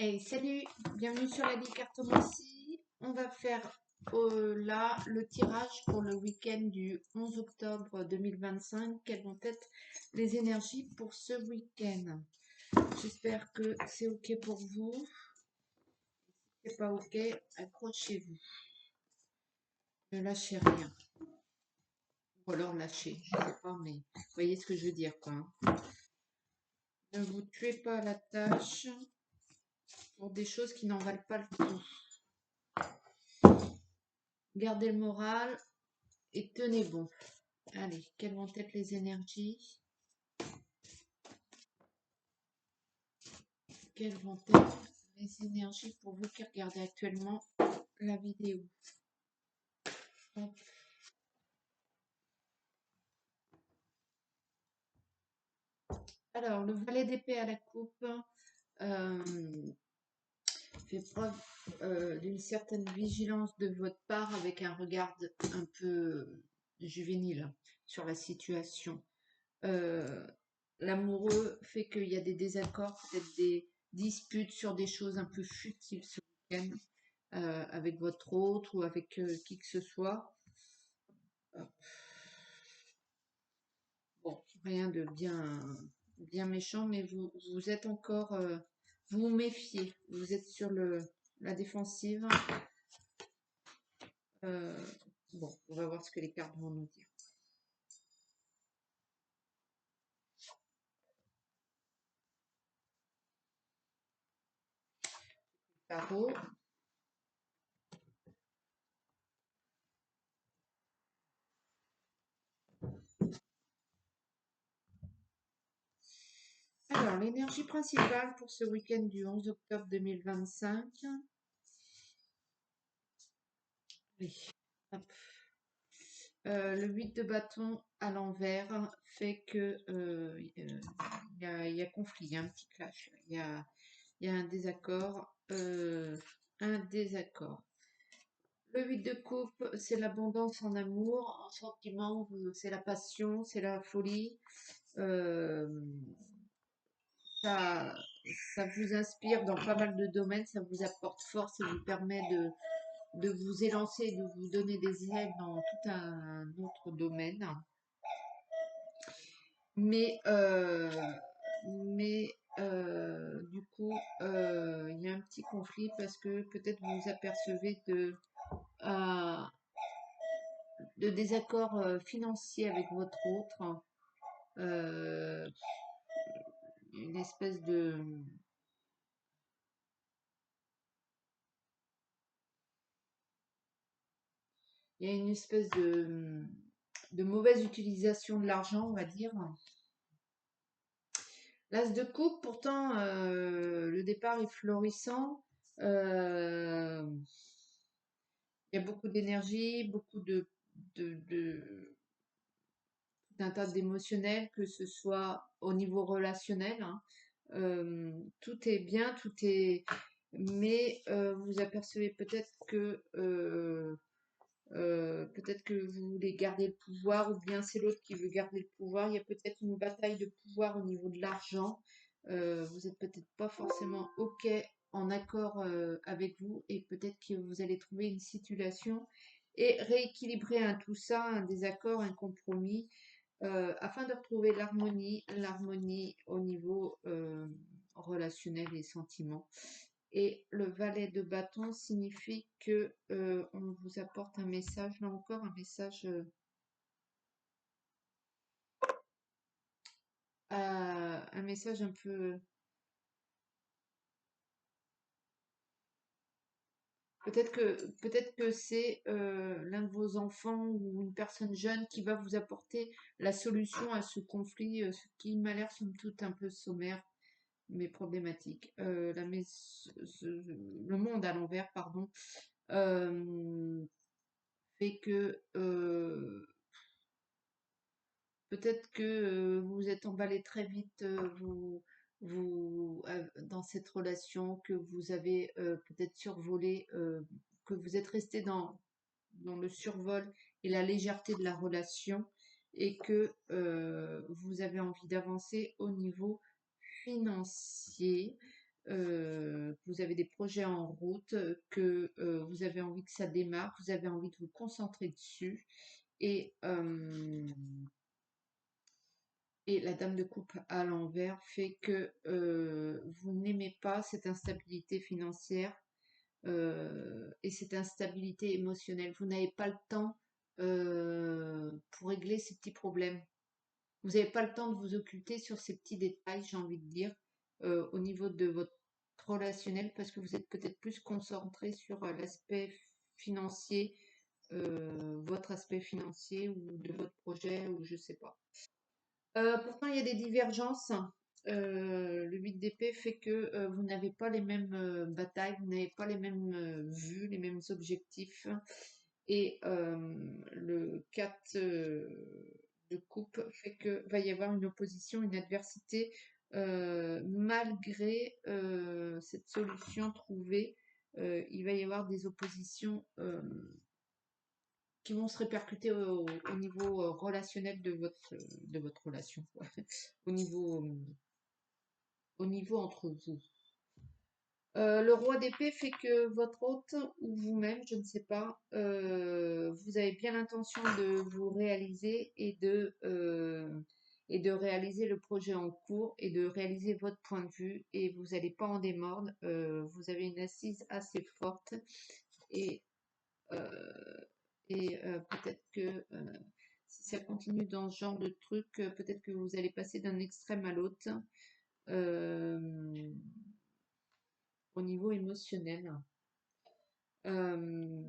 Hey, salut, bienvenue sur la cartomancie. On va faire là le tirage pour le week-end du 11 octobre 2025. Quelles vont être les énergies pour ce week-end? J'espère que c'est OK pour vous. Si c'est pas OK, accrochez-vous. Ne lâchez rien. Ou alors lâchez, je sais pas, mais vous voyez ce que je veux dire, quoi. Ne vous tuez pas à la tâche pour des choses qui n'en valent pas le coup. Gardez le moral et tenez bon. Allez, quelles vont être les énergies? Quelles vont être les énergies pour vous qui regardez actuellement la vidéo? Hop. Alors, le valet d'épée à la coupe fait preuve d'une certaine vigilance de votre part avec un regard un peu juvénile sur la situation. L'amoureux fait qu'il y a des désaccords, peut-être des disputes sur des choses un peu futiles ce week-end avec votre autre ou avec qui que ce soit. Bon, rien de bien méchant, mais vous êtes encore, vous vous méfiez, vous êtes sur la défensive. Bon, on va voir ce que les cartes vont nous dire. Tarot. Alors, l'énergie principale pour ce week-end du 11 octobre 2025. Oui. Hop. Le 8 de bâton à l'envers fait que il y a conflit, il y a un petit clash, il y a un désaccord. Un désaccord. Le 8 de coupe, c'est l'abondance en amour, en sentiment, c'est la passion, c'est la folie. Euh, ça, ça vous inspire dans pas mal de domaines, ça vous apporte force, ça vous permet de vous élancer, de vous donner des ailes dans tout un autre domaine. Mais, euh, mais du coup, il y a un petit conflit parce que peut-être vous vous apercevez euh, de désaccords financiers avec votre autre. Euh, une espèce de... Il y a une espèce de mauvaise utilisation de l'argent, on va dire. L'as de coupe, pourtant, le départ est florissant. Euh, il y a beaucoup d'énergie, beaucoup d'un tas d'émotionnel, que ce soit au niveau relationnel, hein. Tout est bien, tout est... Mais vous apercevez peut-être que vous voulez garder le pouvoir ou bien c'est l'autre qui veut garder le pouvoir. Il y a peut-être une bataille de pouvoir au niveau de l'argent. Vous n'êtes peut-être pas forcément OK en accord avec vous et peut-être que vous allez trouver une situation et rééquilibrer tout ça, un désaccord, un compromis afin de retrouver l'harmonie au niveau relationnel et sentiment. Et le valet de bâton signifie que on vous apporte un message, là encore un message, un message un peu, peut-être que c'est l'un de vos enfants ou une personne jeune qui va vous apporter la solution à ce conflit, ce qui m'a l'air somme toute un peu sommaire mais problématique. Le monde à l'envers, pardon, fait que peut-être que vous êtes emballé très vite, dans cette relation, que vous avez peut-être survolé, que vous êtes resté dans le survol et la légèreté de la relation et que vous avez envie d'avancer au niveau financier. vous avez des projets en route, que vous avez envie que ça démarre, vous avez envie de vous concentrer dessus. Et, et la dame de coupe à l'envers fait que vous n'aimez pas cette instabilité financière et cette instabilité émotionnelle. Vous n'avez pas le temps pour régler ces petits problèmes. Vous n'avez pas le temps de vous occulter sur ces petits détails, j'ai envie de dire, au niveau de votre relationnel, parce que vous êtes peut-être plus concentré sur l'aspect financier, votre aspect financier ou de votre projet, ou je sais pas. Pourtant, il y a des divergences. Le 8 d'épée fait que vous n'avez pas les mêmes batailles, vous n'avez pas les mêmes vues, les mêmes objectifs. Et le 4 de coupe fait que va y avoir une opposition, une adversité, malgré cette solution trouvée. Il va y avoir des oppositions qui vont se répercuter au niveau relationnel de votre relation, ouais. Au niveau, au niveau entre vous. Le roi d'épée fait que votre hôte ou vous-même, je ne sais pas, vous avez bien l'intention de vous réaliser et de réaliser le projet en cours et de réaliser votre point de vue et vous n'allez pas en démordre. Vous avez une assise assez forte et, euh, peut-être que si ça continue dans ce genre de truc, peut-être que vous allez passer d'un extrême à l'autre. Euh, au niveau émotionnel. Euh,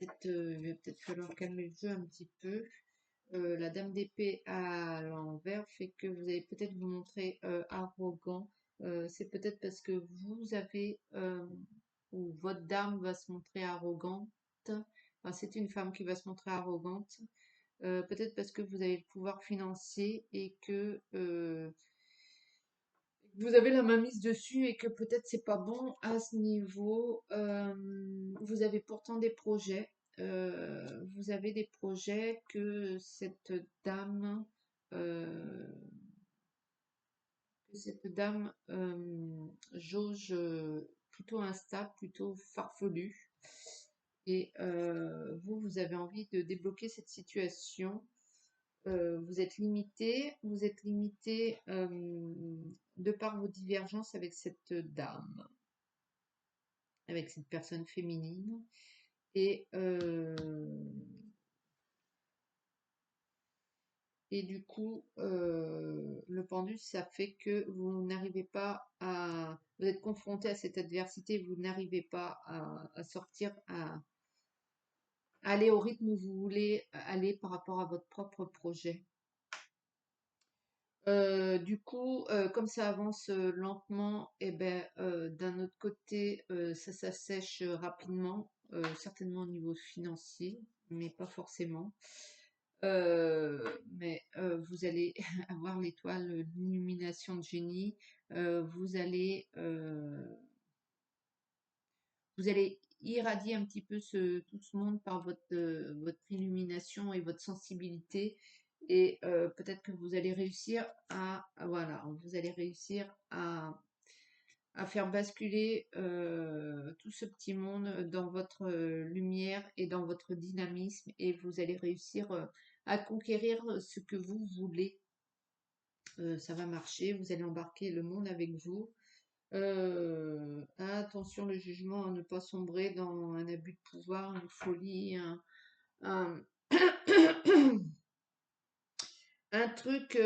il va peut-être falloir calmer le jeu un petit peu. La dame d'épée à l'envers fait que vous allez peut-être vous montrer arrogant. C'est peut-être parce que vous avez ou votre dame va se montrer arrogante. Enfin, c'est une femme qui va se montrer arrogante. Peut-être parce que vous avez le pouvoir financier et que vous avez la main mise dessus et que peut-être c'est pas bon à ce niveau. Vous avez pourtant des projets. Vous avez des projets que euh, cette dame jauge plutôt instable, plutôt farfelue. Et vous, vous avez envie de débloquer cette situation. Vous êtes limité de par vos divergences avec cette dame, avec cette personne féminine. Et, et du coup, le pendu, ça fait que vous n'arrivez pas à... Vous êtes confronté à cette adversité, vous n'arrivez pas à sortir, à aller au rythme où vous voulez aller par rapport à votre propre projet. Du coup, comme ça avance lentement, et ben, d'un autre côté, ça s'assèche rapidement, certainement au niveau financier, mais pas forcément. Mais vous allez avoir l'étoile, l'illumination de génie. Vous allez irradier un petit peu tout ce monde par votre illumination et votre sensibilité. Et peut-être que vous allez réussir voilà, vous allez réussir à faire basculer tout ce petit monde dans votre lumière et dans votre dynamisme. Et vous allez réussir à conquérir ce que vous voulez. Ça va marcher, vous allez embarquer le monde avec vous. Attention, le jugement, à ne pas sombrer dans un abus de pouvoir, une folie, un, un truc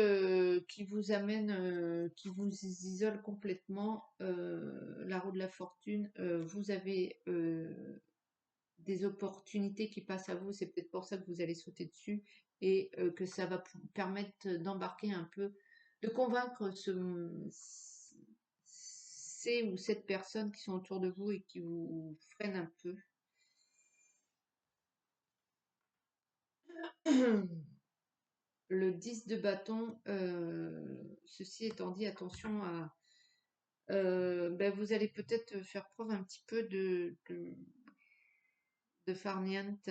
qui vous amène, qui vous isole complètement. La roue de la fortune, vous avez des opportunités qui passent à vous, c'est peut-être pour ça que vous allez sauter dessus et que ça va permettre d'embarquer un peu, de convaincre ces ou cette personne qui sont autour de vous et qui vous freinent un peu. Le 10 de bâton, ceci étant dit, attention à... ben vous allez peut-être faire preuve un petit peu de farniente.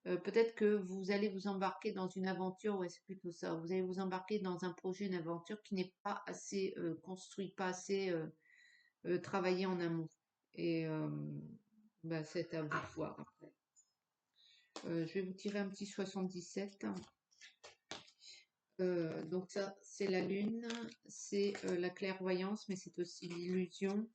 Peut-être que vous allez vous embarquer dans une aventure, ouais, c'est plutôt ça. Vous allez vous embarquer dans un projet, une aventure qui n'est pas assez construit, pas assez travaillé en amont. Et bah, c'est à vous de voir après. Je vais vous tirer un petit 77. Donc ça, c'est la lune, c'est la clairvoyance, mais c'est aussi l'illusion.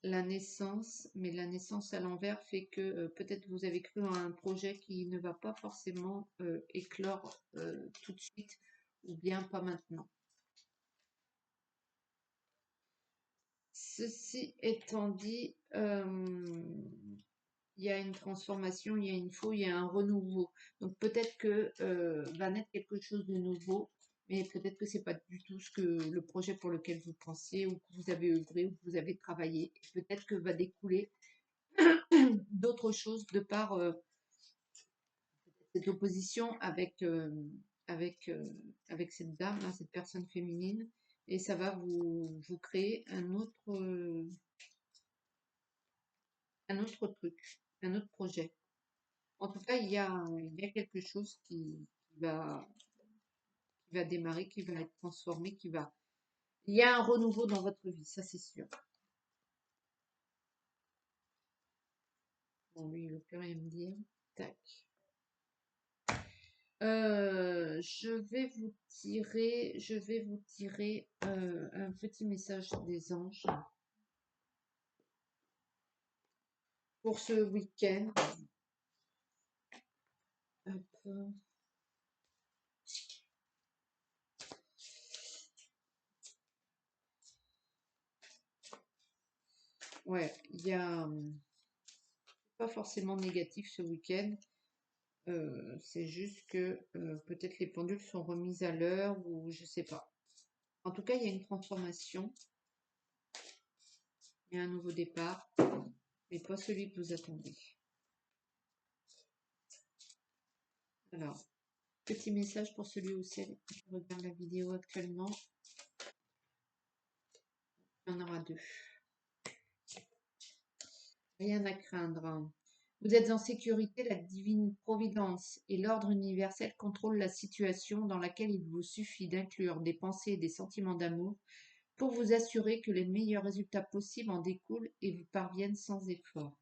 La naissance, mais la naissance à l'envers fait que peut-être vous avez cru à un projet qui ne va pas forcément éclore tout de suite ou bien pas maintenant. Ceci étant dit, il y a une transformation, il y a une faux, il y a un renouveau. Donc peut-être que va naître quelque chose de nouveau, mais peut-être que c'est pas du tout ce que le projet pour lequel vous pensiez ou que vous avez œuvré ou que vous avez travaillé. Peut-être que va découler d'autres choses de par cette opposition avec cette dame, hein, cette personne féminine, et ça va vous créer un autre truc, un autre projet. En tout cas, il y a quelque chose qui va démarrer, qui va être transformé, il y a un renouveau dans votre vie, ça c'est sûr. Bon, lui, il veut plus rien me dire. Tac. Je vais vous tirer un petit message des anges pour ce week-end. Hop. Ouais, il y a pas forcément négatif ce week-end. C'est juste que peut-être les pendules sont remises à l'heure ou je sais pas. En tout cas, il y a une transformation, il y a un nouveau départ, mais pas celui que vous attendez. Alors, petit message pour celui ou celle qui regarde la vidéo actuellement. Il y en aura 2. Rien à craindre. Vous êtes en sécurité, la divine providence et l'ordre universel contrôlent la situation dans laquelle il vous suffit d'inclure des pensées et des sentiments d'amour pour vous assurer que les meilleurs résultats possibles en découlent et vous parviennent sans effort.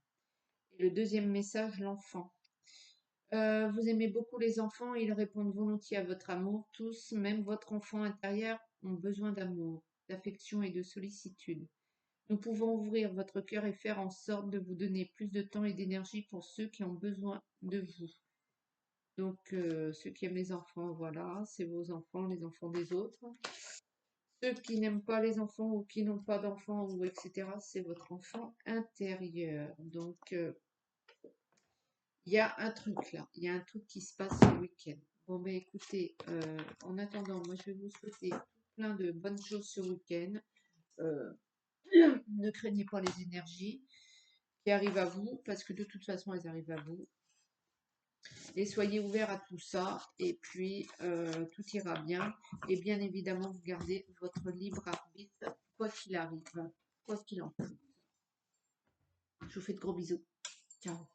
Et le deuxième message, l'enfant. Vous aimez beaucoup les enfants et ils répondent volontiers à votre amour. Tous, même votre enfant intérieur, ont besoin d'amour, d'affection et de sollicitude. Nous pouvons ouvrir votre cœur et faire en sorte de vous donner plus de temps et d'énergie pour ceux qui ont besoin de vous. Donc, ceux qui aiment les enfants, voilà, c'est vos enfants, les enfants des autres. Ceux qui n'aiment pas les enfants ou qui n'ont pas d'enfants, ou etc., c'est votre enfant intérieur. Donc, il y a un truc là, il y a un truc qui se passe ce week-end. Bon, ben écoutez, en attendant, moi je vais vous souhaiter plein de bonnes choses ce week-end. Euh, ne craignez pas les énergies qui arrivent à vous, parce que de toute façon, elles arrivent à vous. Et soyez ouverts à tout ça, et puis tout ira bien. Et bien évidemment, vous gardez votre libre arbitre, quoi qu'il arrive, quoi qu'il en soit. Je vous fais de gros bisous. Ciao.